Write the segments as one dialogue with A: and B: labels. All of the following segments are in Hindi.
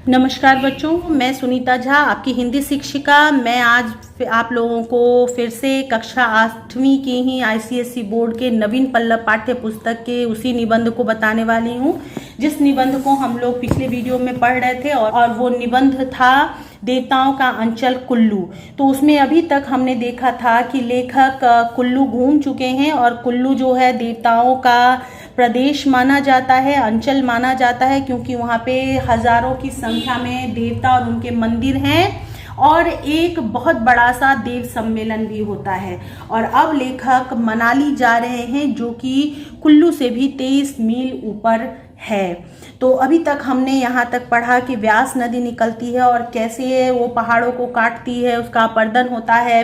A: नमस्कार बच्चों, मैं सुनीता झा, आपकी हिंदी शिक्षिका। मैं आज आप लोगों को फिर से कक्षा 8वीं की ही आईसीएसई बोर्ड के नवीन पल्लव पाठ्य पुस्तक के उसी निबंध को बताने वाली हूँ जिस निबंध को हम लोग पिछले वीडियो में पढ़ रहे थे और वो निबंध था देवताओं का अंचल कुल्लू। तो उसमें अभी तक हमने देखा था कि लेखक कुल्लू घूम चुके हैं और कुल्लू जो है देवताओं का प्रदेश माना जाता है, अंचल माना जाता है, क्योंकि वहाँ पे हजारों की संख्या में देवता और उनके मंदिर हैं और एक बहुत बड़ा सा देव सम्मेलन भी होता है। और अब लेखक मनाली जा रहे हैं जो कि कुल्लू से भी 23 मील ऊपर है। तो अभी तक हमने यहाँ तक पढ़ा कि व्यास नदी निकलती है और कैसे वो पहाड़ों को काटती है, उसका अपरदन होता है।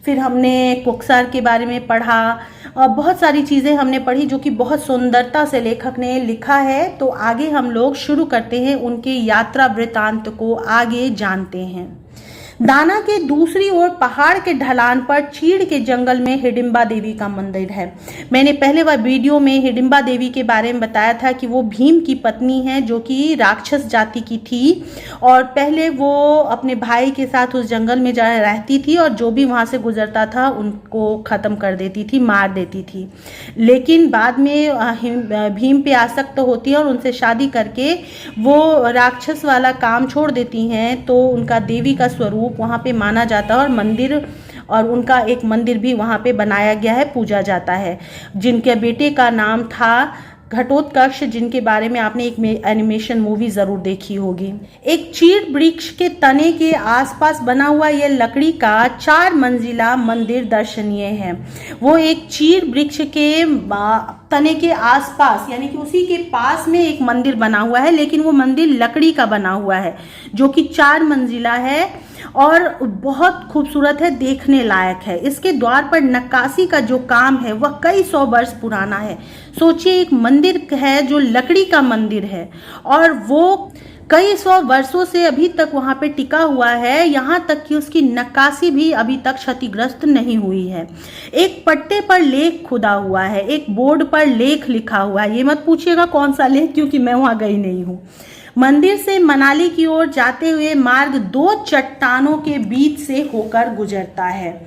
A: फिर हमने कोकसर के बारे में पढ़ा और बहुत सारी चीज़ें हमने पढ़ी जो कि बहुत सुंदरता से लेखक ने लिखा है। तो आगे हम लोग शुरू करते हैं, उनके यात्रा वृतांत को आगे जानते हैं। दाना के दूसरी ओर पहाड़ के ढलान पर चीड़ के जंगल में हिडिंबा देवी का मंदिर है। मैंने पहले वाले वीडियो में हिडिंबा देवी के बारे में बताया था कि वो भीम की पत्नी है जो कि राक्षस जाति की थी और पहले वो अपने भाई के साथ उस जंगल में जा रहती थी और जो भी वहाँ से गुजरता था उनको ख़त्म कर देती थी, मार देती थी। लेकिन बाद में भीम पे आसक्त होती है और उनसे शादी करके वो राक्षस वाला काम छोड़ देती हैं। तो उनका देवी का स्वरूप वहाँ पे माना जाता है और मंदिर और उनका एक मंदिर भी वहाँ पे बनाया गया है, पूजा जाता है, जिनके बेटे का नाम था घटोत्कच, जिनके बारे में आपने एक एनिमेशन मूवी जरूर देखी होगी। एक चीड़ वृक्ष के तने के आसपास बना हुआ यह लकड़ी का 4 मंजिला मंदिर दर्शनीय है। वो एक चीड़ वृक्ष के तने के आसपास यानी कि उसी के पास में एक मंदिर बना हुआ है, लेकिन वो मंदिर लकड़ी का बना हुआ है जो कि 4 मंजिला है और बहुत खूबसूरत है, देखने लायक है। इसके द्वार पर नक्काशी का जो काम है वह कई 100 वर्ष पुराना है। सोचिए, एक मंदिर है जो लकड़ी का मंदिर है और वो कई 100 वर्षों से अभी तक वहां पे टिका हुआ है, यहाँ तक कि उसकी नक्काशी भी अभी तक क्षतिग्रस्त नहीं हुई है। एक पट्टे पर लेख खुदा हुआ है, एक बोर्ड पर लेख लिखा हुआ है। ये मत पूछिएगा कौन सा लेख, क्योंकि मैं वहां गई नहीं हूँ। मंदिर से मनाली की ओर जाते हुए मार्ग 2 चट्टानों के बीच से होकर गुजरता है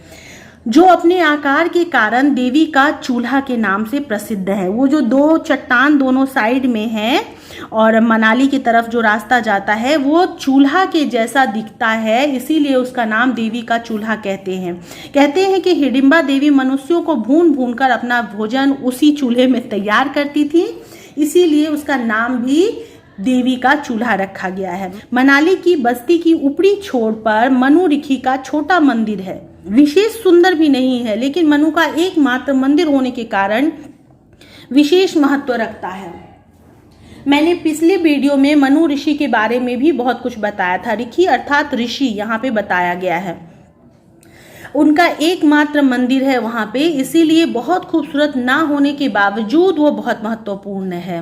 A: जो अपने आकार के कारण देवी का चूल्हा के नाम से प्रसिद्ध है। वो जो 2 चट्टान दोनों साइड में हैं और मनाली की तरफ जो रास्ता जाता है वो चूल्हा के जैसा दिखता है, इसीलिए उसका नाम देवी का चूल्हा कहते हैं। कहते हैं कि हिडिंबा देवी मनुष्यों को भून भून कर अपना भोजन उसी चूल्हे में तैयार करती थी, इसीलिए उसका नाम भी देवी का चूल्हा रखा गया है। मनाली की बस्ती की ऊपरी छोर पर मनु ऋषि का छोटा मंदिर है। विशेष सुंदर भी नहीं है, लेकिन मनु का एकमात्र मंदिर होने के कारण विशेष महत्व रखता है। मैंने पिछले वीडियो में मनु ऋषि के बारे में भी बहुत कुछ बताया था। ऋषि अर्थात ऋषि यहाँ पे बताया गया है। उनका एकमात्र मंदिर है वहां पे, इसीलिए बहुत खूबसूरत ना होने के बावजूद वो बहुत महत्वपूर्ण है।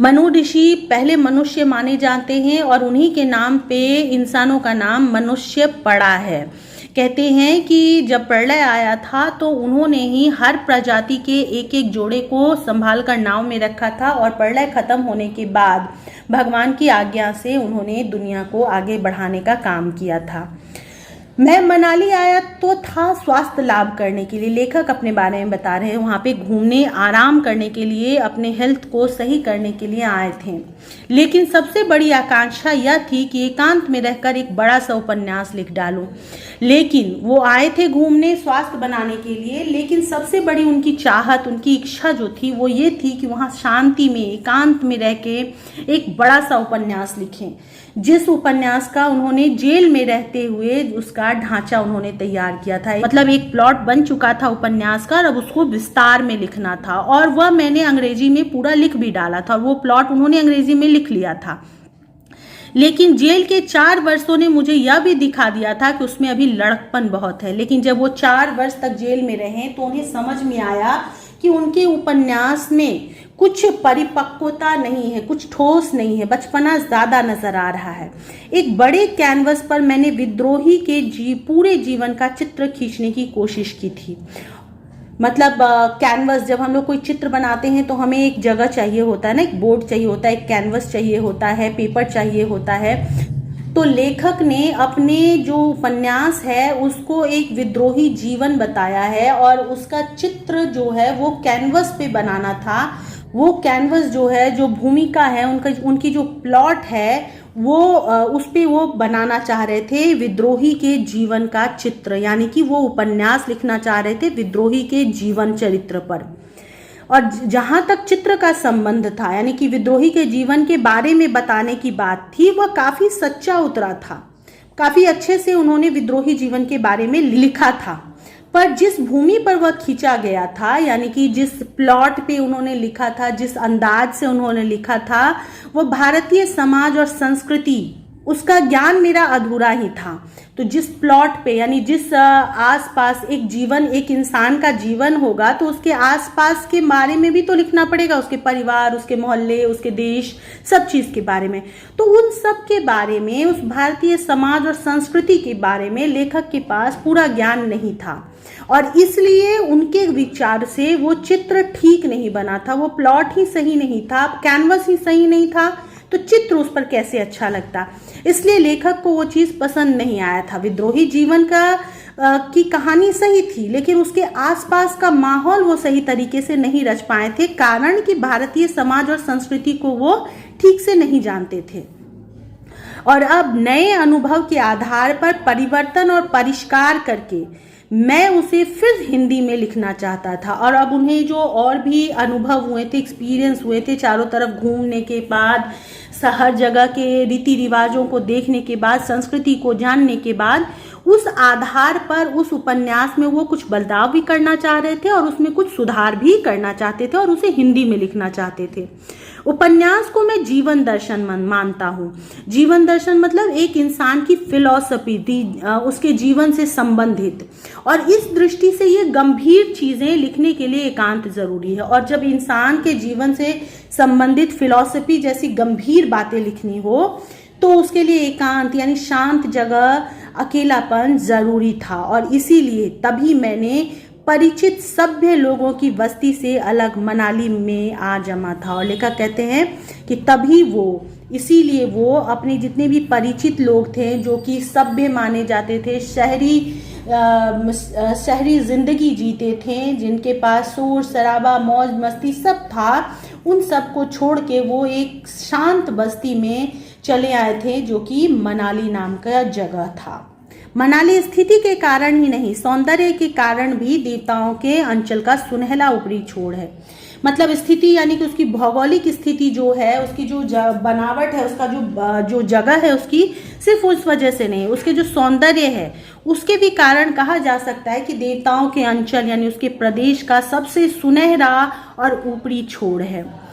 A: मनु ऋषि पहले मनुष्य माने जाते हैं और उन्हीं के नाम पे इंसानों का नाम मनुष्य पड़ा है। कहते हैं कि जब प्रलय आया था तो उन्होंने ही हर प्रजाति के एक एक जोड़े को संभाल कर नाव में रखा था और प्रलय खत्म होने के बाद भगवान की आज्ञा से उन्होंने दुनिया को आगे बढ़ाने का काम किया था। मैं मनाली आया तो था स्वास्थ्य लाभ करने के लिए। लेखक अपने बारे में बता रहे हैं, वहाँ पे घूमने आराम करने के लिए, अपने हेल्थ को सही करने के लिए आए थे। लेकिन सबसे बड़ी आकांक्षा यह थी कि एकांत में रहकर एक बड़ा सा उपन्यास लिख डालूं। लेकिन वो आए थे घूमने, स्वास्थ्य बनाने के लिए, लेकिन सबसे बड़ी उनकी चाहत, उनकी इच्छा जो थी वो ये थी कि वहाँ शांति में, एकांत में रह के एक बड़ा सा उपन्यास लिखें। जिस उपन्यास का उन्होंने जेल में रहते हुए उसका ढांचा उन्होंने तैयार किया था, मतलब एक प्लॉट बन चुका था उपन्यास का, अब उसको विस्तार में लिखना था और वह मैंने अंग्रेजी में पूरा लिख भी डाला था और वो प्लॉट उन्होंने अंग्रेजी में लिख लिया था। लेकिन जेल के 4 वर्षों ने मुझे यह भी दिखा दिया था कि उसमें अभी लड़कपन बहुत है। लेकिन जब वो 4 वर्ष तक जेल में रहे तो उन्हें समझ में आया कि उनके उपन्यास में कुछ परिपक्वता नहीं है, कुछ ठोस नहीं है, बचपना ज्यादा नजर आ रहा है। एक बड़े कैनवस पर मैंने विद्रोही के पूरे जीवन का चित्र खींचने की कोशिश की थी मतलब कैनवस, जब हम लोग कोई चित्र बनाते हैं तो हमें एक जगह चाहिए होता है ना, एक बोर्ड चाहिए होता है, एक कैनवस चाहिए होता है, पेपर चाहिए होता है। तो लेखक ने अपने जो उपन्यास है उसको एक विद्रोही जीवन बताया है और उसका चित्र जो है वो कैनवस पे बनाना था। वो कैनवस जो है, जो भूमिका है उनकी जो प्लॉट है वो उस पे वो बनाना चाह रहे थे विद्रोही के जीवन का चित्र, यानी कि वो उपन्यास लिखना चाह रहे थे विद्रोही के जीवन चरित्र पर। और जहां तक चित्र का संबंध था, यानी कि विद्रोही के जीवन के बारे में बताने की बात थी, वह काफी सच्चा उतरा था। काफी अच्छे से उन्होंने विद्रोही जीवन के बारे में लिखा था। पर जिस भूमि पर वह खींचा गया था, यानी कि जिस प्लॉट पे उन्होंने लिखा था, जिस अंदाज से उन्होंने लिखा था, वह भारतीय समाज और संस्कृति, उसका ज्ञान मेरा अधूरा ही था। तो जिस प्लॉट पे, यानी जिस आसपास एक जीवन, एक इंसान का जीवन होगा, तो उसके आसपास के बारे में भी तो लिखना पड़ेगा, उसके परिवार, उसके मोहल्ले, उसके देश, सब चीज के बारे में। तो उन सब के बारे में, उस भारतीय समाज और संस्कृति के बारे में लेखक के पास पूरा ज्ञान नहीं था और इसलिए उनके विचार से वो चित्र ठीक नहीं बना था। वो प्लॉट ही सही नहीं था, कैनवस ही सही नहीं था, तो चित्र उस पर कैसे अच्छा लगता। इसलिए लेखक को वो चीज पसंद नहीं आया था। विद्रोही जीवन की कहानी सही थी, लेकिन उसके आसपास का माहौल वो सही तरीके से नहीं रच पाए थे, कारण कि भारतीय समाज और संस्कृति को वो ठीक से नहीं जानते थे। और अब नए अनुभव के आधार पर परिवर्तन और परिष्कार करके मैं उसे फिर हिंदी में लिखना चाहता था। और अब उन्हें जो और भी अनुभव हुए थे, एक्सपीरियंस हुए थे, चारों तरफ घूमने के बाद, हर जगह के रीति रिवाजों को देखने के बाद, संस्कृति को जानने के बाद, उस आधार पर उस उपन्यास में वो कुछ बदलाव भी करना चाह रहे थे और उसमें कुछ सुधार भी करना चाहते थे और उसे हिंदी में लिखना चाहते थे। उपन्यास को मैं जीवन दर्शन मानता हूँ। जीवन दर्शन मतलब एक इंसान की फिलॉसफी, उसके जीवन से संबंधित, और इस दृष्टि से ये गंभीर चीजें लिखने के लिए एकांत जरूरी है। और जब इंसान के जीवन से संबंधित फिलॉसफी जैसी गंभीर बातें लिखनी हो तो उसके लिए एकांत यानी शांत जगह, अकेलापन जरूरी था। और इसीलिए तभी मैंने परिचित सभ्य लोगों की बस्ती से अलग मनाली में आ जमा था। और लेखक कहते हैं कि तभी वो, इसीलिए वो अपने जितने भी परिचित लोग थे जो कि सभ्य माने जाते थे, शहरी जिंदगी जीते थे, जिनके पास शोर शराबा, मौज मस्ती सब था, उन सब को छोड़ के वो एक शांत बस्ती में चले आए थे जो कि मनाली नाम का जगह था। मनाली स्थिति के कारण ही नहीं, सौंदर्य के कारण भी देवताओं के अंचल का सुनहला ऊपरी छोर है। मतलब स्थिति यानी कि उसकी भौगोलिक स्थिति जो है, उसकी जो बनावट है, उसका जो जगह है, उसकी सिर्फ उस वजह से नहीं, उसके जो सौंदर्य है उसके भी कारण कहा जा सकता है कि देवताओं के अंचल यानी उसके प्रदेश का सबसे सुनहरा और ऊपरी छोर है।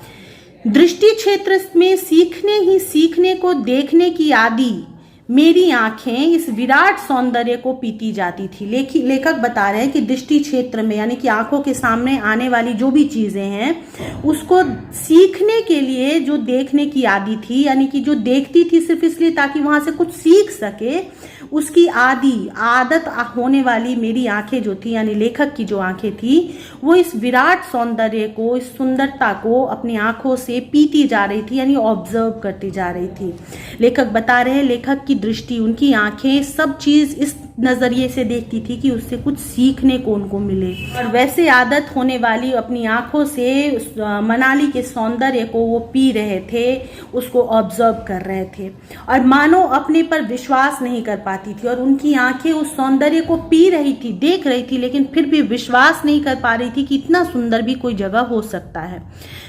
A: दृष्टि क्षेत्र में सीखने को देखने की आदि मेरी आंखें इस विराट सौंदर्य को पीती जाती थी। लेखक बता रहे हैं कि दृष्टि क्षेत्र में यानी कि आंखों के सामने आने वाली जो भी चीजें हैं उसको सीखने के लिए जो देखने की आदि थी, यानी कि जो देखती थी सिर्फ इसलिए ताकि वहां से कुछ सीख सके, उसकी आदत होने वाली मेरी आंखें जो थी, यानी लेखक की जो आंखें थी, वो इस विराट सौंदर्य को, इस सुंदरता को अपनी आंखों से पीती जा रही थी, यानी ऑब्जर्व करती जा रही थी। लेखक बता रहे हैं लेखक की दृष्टि, उनकी आंखें सब चीज इस नजरिए से देखती थी कि उससे कुछ सीखने को उनको मिले। और वैसे आदत होने वाली अपनी आंखों से मनाली के सौंदर्य को वो पी रहे थे, उसको ऑब्जर्व कर रहे थे और मानो अपने पर विश्वास नहीं कर पाती थी। और उनकी आंखें उस सौंदर्य को पी रही थी, देख रही थी, लेकिन फिर भी विश्वास नहीं कर पा रही थी कि इतना सुंदर भी कोई जगह हो सकता है।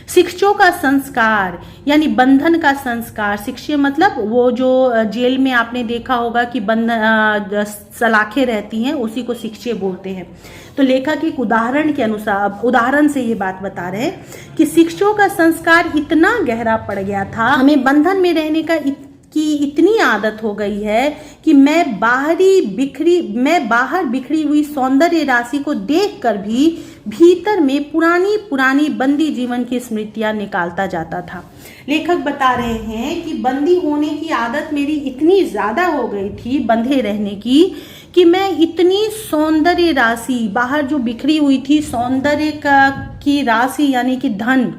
A: शिक्षों का संस्कार यानी बंधन का संस्कार, शिक्षे मतलब वो जो जेल में आपने देखा होगा कि बंधन सलाखें रहती हैं, उसी को शिक्षे बोलते हैं। तो लेखक एक उदाहरण से ये बात बता रहे हैं कि शिक्षों का संस्कार इतना गहरा पड़ गया था, हमें बंधन में रहने की इतनी आदत हो गई है कि मैं बाहर बिखरी हुई सौंदर्य राशि को देखकर भी भीतर में पुरानी बंदी जीवन की स्मृतियां निकालता जाता था। लेखक बता रहे हैं कि बंदी होने की आदत मेरी इतनी ज्यादा हो गई थी, बंधे रहने की, कि मैं इतनी सौंदर्य राशि बाहर जो बिखरी हुई थी, सौंदर्य की राशि यानी कि धन,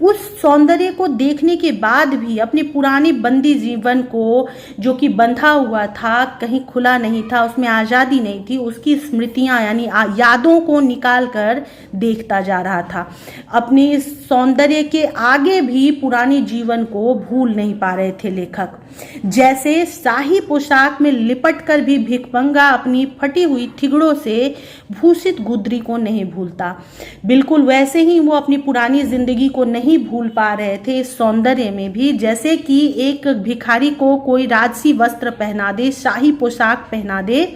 A: उस सौंदर्य को देखने के बाद भी अपने पुराने बंदी जीवन को, जो कि बंधा हुआ था, कहीं खुला नहीं था, उसमें आज़ादी नहीं थी, उसकी स्मृतियां यानी यादों को निकाल कर देखता जा रहा था। अपने सौंदर्य के आगे भी पुराने जीवन को भूल नहीं पा रहे थे लेखक। जैसे शाही पोशाक में लिपट कर भी भिखमंगा अपनी फटी हुई ठिगड़ों से भूषित गुदरी को नहीं भूलता, बिल्कुल वैसे ही वो अपनी पुरानी जिंदगी को नहीं भूल पा रहे थे इस सौंदर्य में भी। जैसे कि एक भिखारी को कोई राजसी वस्त्र पहना दे, शाही पोशाक पहना दे,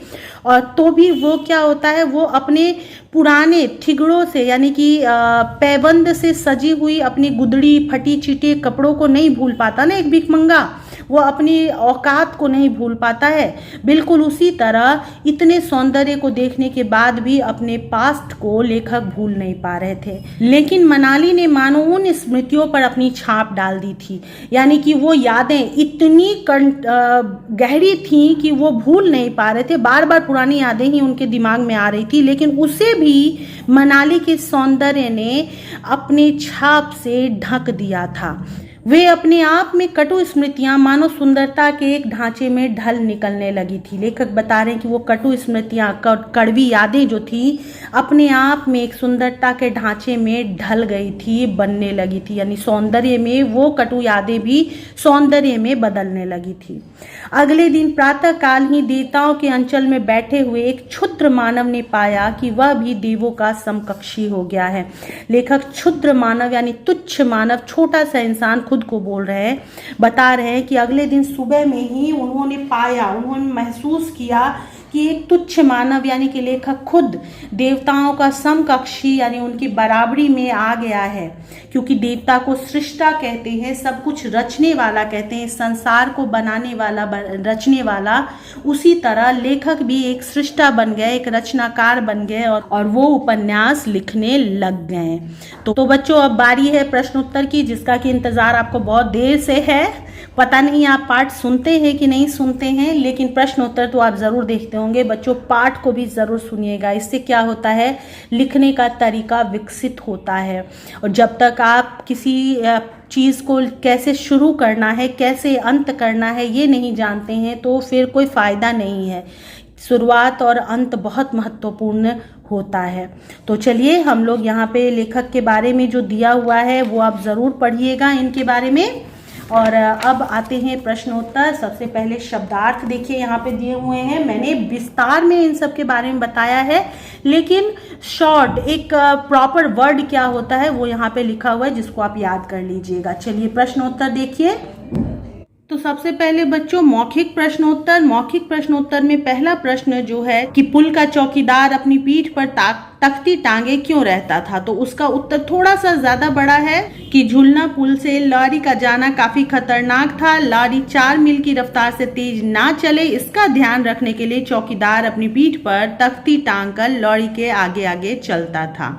A: और तो भी वो क्या होता है, वो अपने पुराने ठिगड़ों से यानी कि पैबंद से सजी हुई अपनी गुदड़ी फटी चिटे कपड़ों को नहीं भूल पाता ना। एक भिखमंगा वो अपनी औकात को नहीं भूल पाता है। बिल्कुल उसी तरह इतने सौंदर्य को देखने के बाद भी अपने पास्ट को लेखक भूल नहीं पा रहे थे। लेकिन मनाली ने मानो उन स्मृतियों पर अपनी छाप डाल दी थी, यानी कि वो यादें इतनी गहरी थी कि वो भूल नहीं पा रहे थे। बार बार पुरानी यादें ही उनके दिमाग में आ रही थी, लेकिन उसे भी मनाली के सौंदर्य ने अपने छाप से ढक दिया था। वे अपने आप में कटु स्मृतियां मानो सुंदरता के एक ढांचे में ढल निकलने लगी थी। लेखक बता रहे हैं कि वो कटु स्मृतियां, कड़वी यादें जो थी, अपने आप में एक सुंदरता के ढांचे में ढल गई थी, बनने लगी थी, यानी सौंदर्य में वो कटु यादें भी सौंदर्य में बदलने लगी थी। अगले दिन प्रातः काल ही देवताओं के अंचल में बैठे हुए एक क्षुद्र मानव ने पाया कि वह भी देवों का समकक्षी हो गया है। लेखक क्षुद्र मानव यानी तुच्छ मानव, छोटा सा इंसान खुद को बोल रहे हैं, बता रहे हैं कि अगले दिन सुबह में ही उन्होंने पाया, उन्होंने महसूस किया कि एक तुच्छ मानव यानी कि लेखक खुद देवताओं का समकक्षी यानी उनकी बराबरी में आ गया है। क्योंकि देवता को सृष्टा कहते हैं, सब कुछ रचने वाला कहते हैं, संसार को बनाने वाला, रचने वाला। उसी तरह लेखक भी एक सृष्टा बन गए, एक रचनाकार बन गए और वो उपन्यास लिखने लग गए। तो बच्चों अब बारी है प्रश्नोत्तर की, जिसका कि इंतजार आपको बहुत देर से है। पता नहीं आप पाठ सुनते हैं कि नहीं सुनते हैं, लेकिन प्रश्नोत्तर तो आप जरूर देखते होंगे। बच्चों पाठ को भी जरूर सुनिएगा, इससे क्या होता है, लिखने का तरीका विकसित होता है। और जब तक आप किसी चीज़ को कैसे शुरू करना है, कैसे अंत करना है, ये नहीं जानते हैं तो फिर कोई फायदा नहीं है। शुरुआत और अंत बहुत महत्वपूर्ण होता है। तो चलिए हम लोग यहाँ पे लेखक के बारे में जो दिया हुआ है वो आप ज़रूर पढ़िएगा इनके बारे में। और अब आते हैं प्रश्नोत्तर। सबसे पहले शब्दार्थ देखिए यहाँ पे दिए हुए हैं। मैंने विस्तार में इन सब के बारे में बताया है, लेकिन शॉर्ट एक प्रॉपर वर्ड क्या होता है वो यहाँ पे लिखा हुआ है, जिसको आप याद कर लीजिएगा। चलिए प्रश्नोत्तर देखिए। तो सबसे पहले बच्चों मौखिक प्रश्नोत्तर। मौखिक प्रश्नोत्तर में पहला प्रश्न जो है कि पुल का चौकीदार अपनी पीठ पर तख्ती टांगे क्यों रहता था, तो उसका उत्तर थोड़ा सा ज्यादा बड़ा है कि झूलना पुल से लॉरी का जाना काफी खतरनाक था। लॉरी 4 मील की रफ्तार से तेज ना चले, इसका ध्यान रखने के लिए चौकीदार अपनी पीठ पर तख्ती टांग कर लॉरी के आगे आगे चलता था।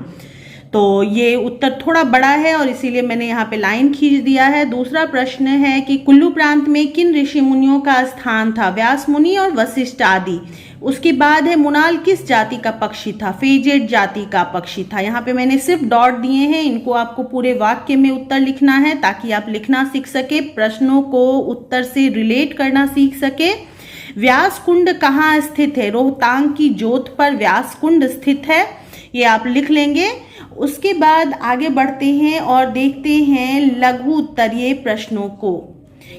A: तो ये उत्तर थोड़ा बड़ा है और इसीलिए मैंने यहाँ पे लाइन खींच दिया है। दूसरा प्रश्न है कि कुल्लू प्रांत में किन ऋषि मुनियों का स्थान था, व्यास मुनि और वशिष्ठ आदि। उसके बाद है मुनाल किस जाति का पक्षी था, फेजेट जाति का पक्षी था। यहाँ पे मैंने सिर्फ डॉट दिए हैं, इनको आपको पूरे वाक्य में उत्तर लिखना है ताकि आप लिखना सीख सके, प्रश्नों को उत्तर से रिलेट करना सीख सके। व्यास कुंड कहाँ स्थित है, रोहतांग की जोत पर व्यास कुंड स्थित है, ये आप लिख लेंगे। उसके बाद आगे बढ़ते हैं और देखते हैं लघु उत्तरीय प्रश्नों को।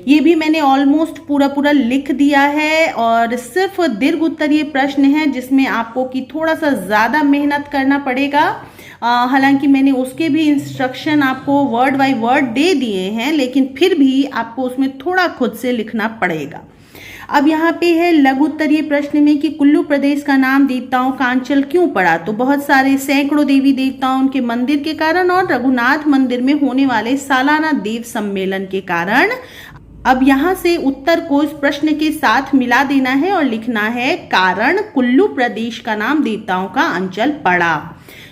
A: ये भी मैंने ऑलमोस्ट पूरा लिख दिया है और सिर्फ दीर्घ उत्तरीय प्रश्न है जिसमें आपको कि थोड़ा सा ज़्यादा मेहनत करना पड़ेगा। हालांकि मैंने उसके भी इंस्ट्रक्शन आपको वर्ड बाय वर्ड दे दिए हैं, लेकिन फिर भी आपको उसमें थोड़ा खुद से लिखना पड़ेगा। अब यहाँ पे है लघु उत्तरीय प्रश्न में कि कुल्लू प्रदेश का नाम देवताओं का अंचल क्यों पड़ा, तो बहुत सारे सैकड़ों देवी देवताओं उनके मंदिर के कारण और रघुनाथ मंदिर में होने वाले सालाना देव सम्मेलन के कारण। अब यहाँ से उत्तर को इस प्रश्न के साथ मिला देना है और लिखना है कारण कुल्लू प्रदेश का नाम देवताओं का अंचल पड़ा।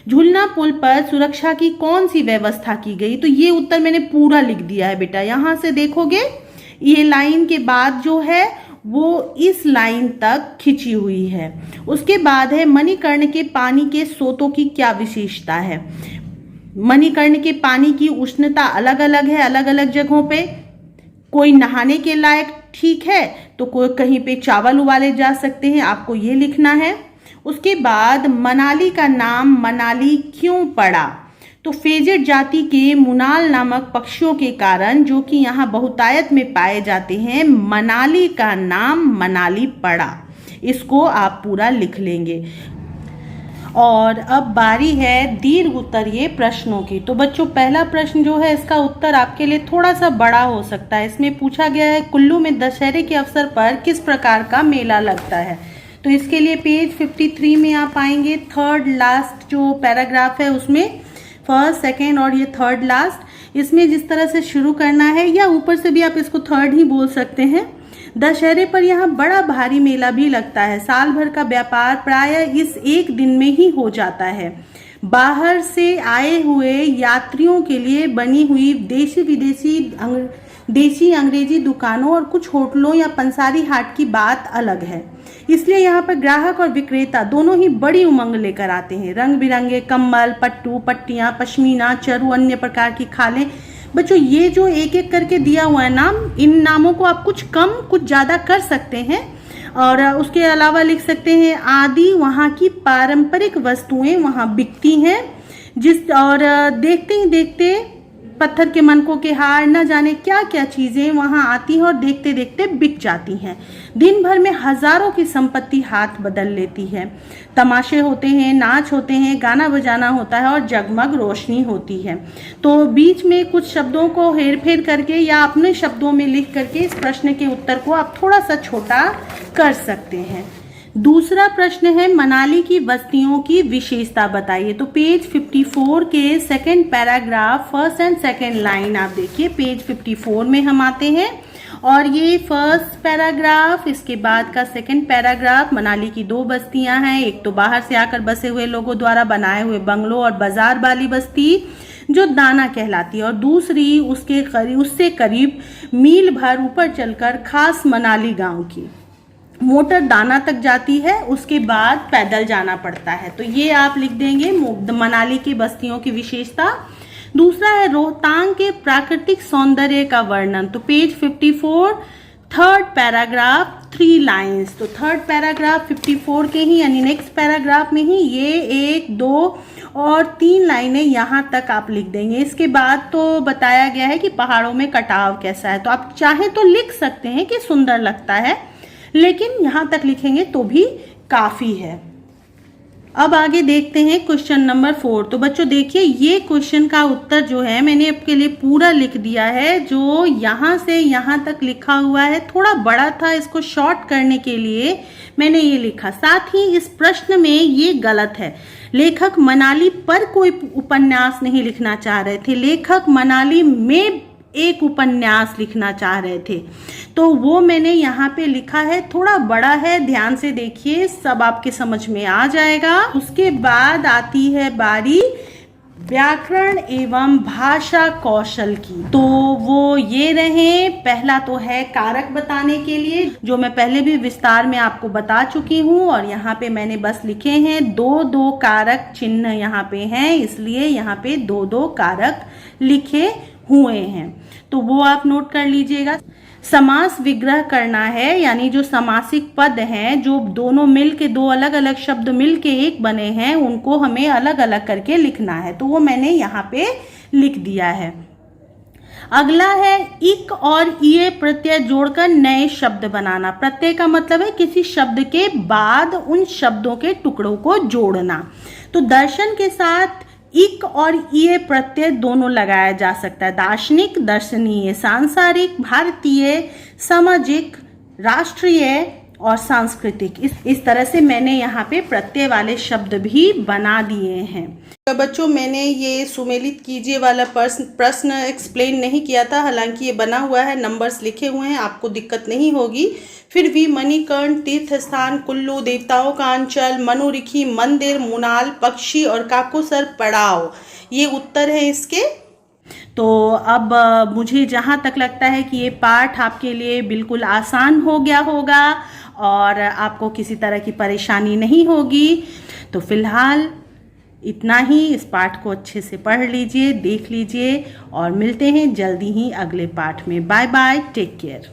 A: झूलना पुल पर सुरक्षा की कौन सी व्यवस्था की गई, तो ये उत्तर मैंने पूरा लिख दिया है बेटा। यहाँ से देखोगे ये लाइन के बाद जो है वो इस लाइन तक खिंची हुई है। उसके बाद है मणिकर्ण के पानी के स्रोतों की क्या विशेषता है। मणिकर्ण के पानी की उष्णता अलग अलग है अलग अलग जगहों पे। कोई नहाने के लायक ठीक है तो कोई कहीं पे चावल उबाले जा सकते हैं, आपको ये लिखना है। उसके बाद मनाली का नाम मनाली क्यों पड़ा। तो फेजेट जाति के मुनाल नामक पक्षियों के कारण जो कि यहाँ बहुतायत में पाए जाते हैं, मनाली का नाम मनाली पड़ा। इसको आप पूरा लिख लेंगे। और अब बारी है दीर्घ उत्तरीय प्रश्नों की। तो बच्चों पहला प्रश्न जो है इसका उत्तर आपके लिए थोड़ा सा बड़ा हो सकता है। इसमें पूछा गया है कुल्लू में दशहरे के अवसर पर किस प्रकार का मेला लगता है। तो इसके लिए पेज 53 में आप आएंगे। थर्ड लास्ट जो पैराग्राफ है उसमें फर्स्ट सेकेंड और ये थर्ड लास्ट, इसमें जिस तरह से शुरू करना है या ऊपर से भी आप इसको थर्ड ही बोल सकते हैं। दशहरे पर यहाँ बड़ा भारी मेला भी लगता है। साल भर का व्यापार प्रायः इस एक दिन में ही हो जाता है। बाहर से आए हुए यात्रियों के लिए बनी हुई देशी अंग्रेजी दुकानों और कुछ होटलों या पंसारी हाट की बात अलग है। इसलिए यहाँ पर ग्राहक और विक्रेता दोनों ही बड़ी उमंग लेकर आते हैं। रंग बिरंगे कंबल, पट्टू, पट्टियाँ, पश्मीना, चरु, अन्य प्रकार की खालें। बच्चों ये जो एक एक करके दिया हुआ है नाम, इन नामों को आप कुछ कम कुछ ज़्यादा कर सकते हैं और उसके अलावा लिख सकते हैं आदि वहाँ की पारंपरिक वस्तुएं वहाँ बिकती हैं। और देखते ही देखते पत्थर के मनकों के हार, न जाने क्या क्या चीज़ें वहाँ आती हैं और देखते देखते बिक जाती हैं। दिन भर में हजारों की संपत्ति हाथ बदल लेती है। तमाशे होते हैं, नाच होते हैं, गाना बजाना होता है और जगमग रोशनी होती है। तो बीच में कुछ शब्दों को हेरफेर करके या अपने शब्दों में लिख करके इस प्रश्न के उत्तर को आप थोड़ा सा छोटा कर सकते हैं। दूसरा प्रश्न है मनाली की बस्तियों की विशेषता बताइए। तो पेज 54 के second paragraph first and second line आप देखिए। पेज 54 में हम आते हैं और ये फर्स्ट पैराग्राफ, इसके बाद का सेकंड पैराग्राफ। मनाली की दो बस्तियां हैं, एक तो बाहर से आकर बसे हुए लोगों द्वारा बनाए हुए बंगलों और बाजार वाली बस्ती जो दाना कहलाती है, और दूसरी उससे करीब मील भर ऊपर चलकर खास मनाली गांव की मोटर दाना तक जाती है, उसके बाद पैदल जाना पड़ता है। तो ये आप लिख देंगे मनाली की बस्तियों की विशेषता। दूसरा है रोहतांग के प्राकृतिक सौंदर्य का वर्णन। तो पेज 54 थर्ड पैराग्राफ 3 लाइन्स। तो थर्ड पैराग्राफ 54 के ही यानी नेक्स्ट पैराग्राफ में ही ये 1, 2 और 3 लाइनें यहाँ तक आप लिख देंगे। इसके बाद तो बताया गया है कि पहाड़ों में कटाव कैसा है। तो आप चाहे तो लिख सकते हैं कि सुंदर लगता है, लेकिन यहाँ तक लिखेंगे तो भी काफ़ी है। अब आगे देखते हैं क्वेश्चन नंबर 4। तो बच्चों देखिए ये क्वेश्चन का उत्तर जो है मैंने आपके लिए पूरा लिख दिया है। जो यहाँ से यहाँ तक लिखा हुआ है थोड़ा बड़ा था, इसको शॉर्ट करने के लिए मैंने ये लिखा। साथ ही इस प्रश्न में ये गलत है। लेखक मनाली पर कोई उपन्यास नहीं लिखना चाह रहे थे, लेखक मनाली में एक उपन्यास लिखना चाह रहे थे। तो वो मैंने यहाँ पे लिखा है, थोड़ा बड़ा है, ध्यान से देखिए सब आपके समझ में आ जाएगा। उसके बाद आती है बारी व्याकरण एवं भाषा कौशल की। तो वो ये रहे, पहला तो है कारक बताने के लिए जो मैं पहले भी विस्तार में आपको बता चुकी हूँ, और यहाँ पे मैंने बस लिखे हैं 2-2 कारक चिन्ह यहाँ पे हैं, इसलिए यहाँ पे 2-2 कारक लिखे हुए हैं। तो वो आप नोट कर लीजिएगा। समास विग्रह करना है, यानी जो समासिक पद हैं जो दोनों मिल के दो अलग अलग शब्द मिल के एक बने हैं उनको हमें अलग अलग करके लिखना है। तो वो मैंने यहाँ पे लिख दिया है। अगला है इक और ये प्रत्यय जोड़कर नए शब्द बनाना। प्रत्यय का मतलब है किसी शब्द के बाद उन शब्दों के टुकड़ों को जोड़ना। तो दर्शन के साथ इक और ये प्रत्यय दोनों लगाया जा सकता है। दार्शनिक, दर्शनीय, सांसारिक, भारतीय, सामाजिक, राष्ट्रीय और सांस्कृतिक, इस तरह से मैंने यहाँ पे प्रत्यय वाले शब्द भी बना दिए हैं। तो बच्चों मैंने ये सुमेलित कीजिए वाला प्रश्न एक्सप्लेन नहीं किया था, हालांकि ये बना हुआ है, नंबर्स लिखे हुए हैं, आपको दिक्कत नहीं होगी। फिर भी मणिकर्ण, तीर्थ स्थान, कुल्लू, देवताओं का अंचल, मनुरिखी मंदिर, मुनाल, पक्षी और काकोसर पड़ाव, ये उत्तर है इसके। तो अब मुझे जहाँ तक लगता है कि ये पाठ आपके लिए बिल्कुल आसान हो गया होगा और आपको किसी तरह की परेशानी नहीं होगी। तो फिलहाल इतना ही। इस पाठ को अच्छे से पढ़ लीजिए, देख लीजिए और मिलते हैं जल्दी ही अगले पाठ में। Bye bye, take care.